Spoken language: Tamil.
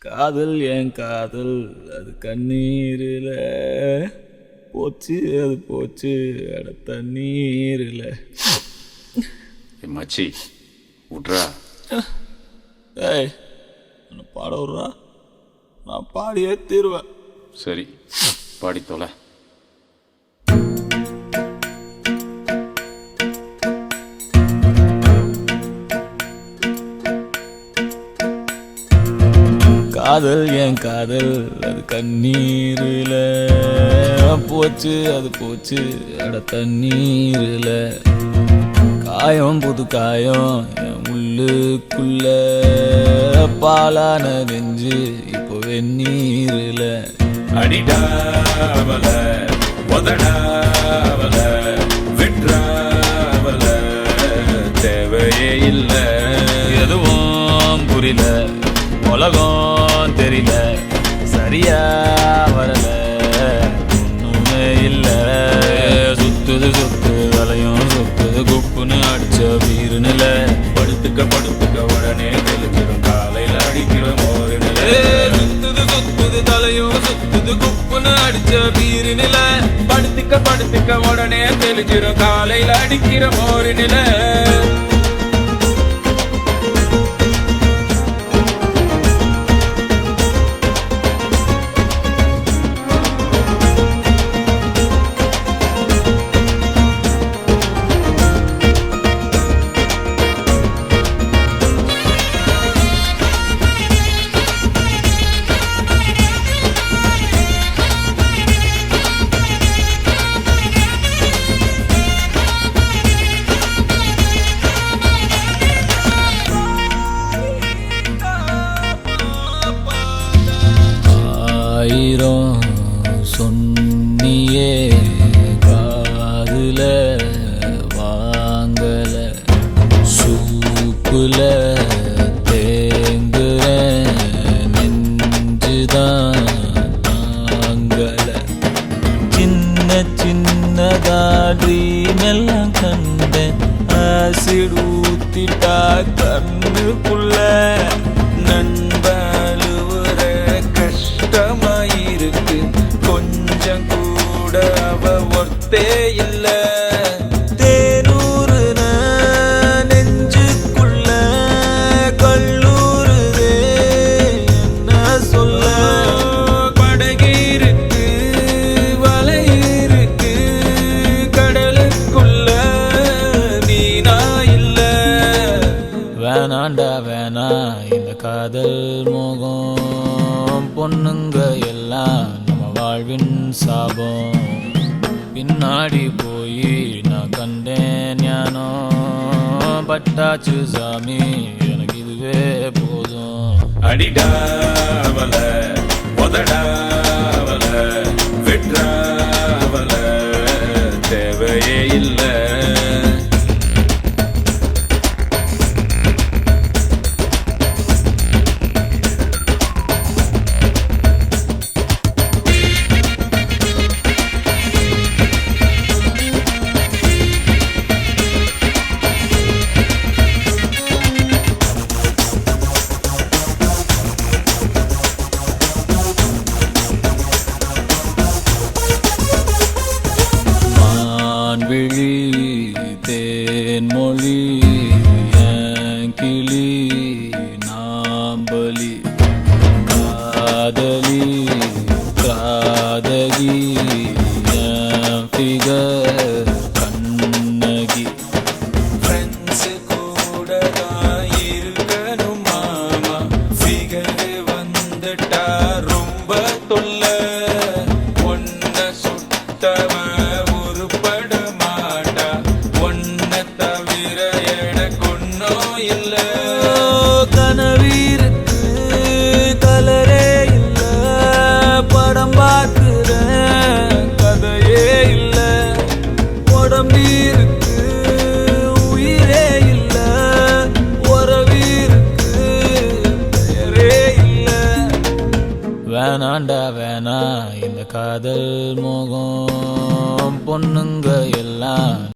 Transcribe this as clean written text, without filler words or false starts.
காதல் என் காதல் அது கண்ணீரில் போச்சு, அது போச்சு அட தண்ணீரில். மச்சி விட்றா. ஏய் என்னை பாட விட்றா, நான் பாடியே தீருவேன். சரி பாடி தொலை. காதல் என் காதல் அது கண்ணீரில் போச்சு, அது போச்சு அட தண்ணீரில். காயம் புது காயம் என் உள்ளுக்குள்ள பாலான நெஞ்சு இப்போ வெந்நீரில். அடிடாவல உதடாவல விட்ராவல தேவையே இல்லை. எதுவும் புரியல, உலகம் தெரியல, சரியா வரல, ஒண்ணுமே இல்ல. சுத்துது சுத்து வலையும் சுத்துது குப்புன்னு அடிச்ச வீரு நில. படுத்துக்க படுத்துக்க உடனே தெளிஞ்சிடும் காலையில் அடிக்கிற மோரு நில. சுத்துது சுத்துது தலையும் சுத்துது குப்புன்னு அடிச்ச வீரு நில. படுத்துக்க படுத்துக்க உடனே தெளிஞ்சிடும் காலையில் அடிக்கிற மோரு நில. ஆயிரம் சொன்னியே காதுல வாங்கல, சூப்புல தேங்குற நெஞ்சுதான் தாங்கல. சின்ன சின்னதா ட்ரீம் எல்லாம் கண்டேன், ஆசிட் ஊத்திட்டா கண்ணுக்குள்ள. நண்பழுவுற கஷ்டமாயிருக்கு, கொஞ்சம் கூட அவ ஒர்த்தே இல்ல. தேனூறுன நெஞ்சுக்குள்ள கல்லூருதே என்ன சொல்ல. படகிருக்கு வலையிருக்கு கடலுக்குள்ள நீனா இல்ல. வேணாண்டா வேணா இந்த காதல் மோகம், பொண்ணுங்க எல்லாம் நம்ம வாழ்வின் சாபம். பின்னாடி போய் நான் கண்டேன் ஞானம், பட்டாச்சு சாமி எனக்கு இதுவே போதும். அடிடாவல உதடாவல விட்ராவல தேவையே இல்லை. விழி தேன்மொழி என் கிளி நாம்பலி காதலி காதகி என் ஃபிகர் கண்ணகி. ஃப்ரெண்ட்ஸ் கூட தான் இருக்கணும் மாமா, ஃபிகர் வந்துட்டா ரொம்ப தொல்ல. ஒன்ன சுட்டவ உருப்பட மாட்டா, ஒன்ன தவிர எனக்கு ஒன்னும் இல்ல. கனவீருக்கு கலரே இல்ல, படம் பார்க்கிறேன் கதையே இல்ல. உடம்பீருக்கு உயிரே இல்ல, உறவீருக்கு பெயரே இல்ல. வேணாண்டா வேணா இந்த காதல் மோகம், பொண்ணுங்க எல்லாம்